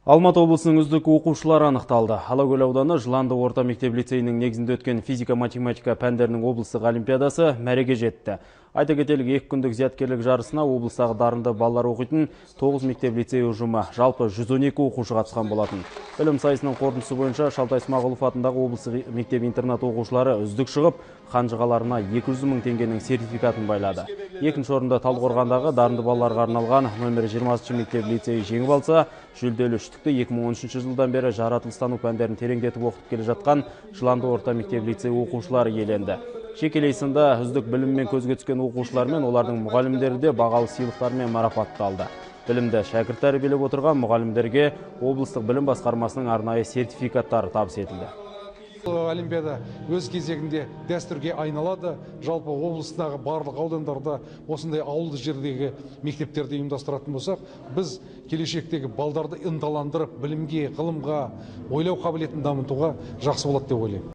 Алматы облысының үздік оқушылары анықталды. Алакөл ауданы Жыланды орта мектеп-лицейінің негізінде өткен физика-математика пәндерінің облыстық олимпиадасы мәреге жетті. Айта кетелік, 2 күндік зияткерлік жарысына облыстағы дарынды балалар оқитын 9 мектеп-лицей ұжымы жалпы 112 оқушы қатысқан болатын. Білім сайысының қорытындысы бойынша Шалтай Смағұлов атындағы облыстық мектеп-интернат оқушылары үздік шығып, қанжығаларына 200 мың теңгенің сертификатын байлады. Екінші орында Талдықорғандағы дарынды балаларға арналған номер 20 мектеп-лицей жеңіп алса, жүлделі үштікті 2013 жылдан бері жаратылыстану пәндерін тереңдетіп оқытып келе жатқан Жыланды орта мектеп-лицей оқушылары иеленді. Жекелей сында үздік біліммен көзге түскен оқушылар мен олардың мұғалімдері де бағалы сыйлықтармен марапатталды. Білімді шәкірт тәрбиелеп отырған мұғалімдерге облыстық білім басқармасының арнайы сертификаттары табыс етілді. Олимпиада өз кезегінде дәстүрге айналады. Жалпы облыстағы барлық аудандарда осындай ауылды жердегі мектептерді ұйымдастыратын болсақ, біз келешектегі балдарды ынталандырып, білімге, ғылымға, ойлау қабілетін дамытуға жақсы болады деп ойлаймын.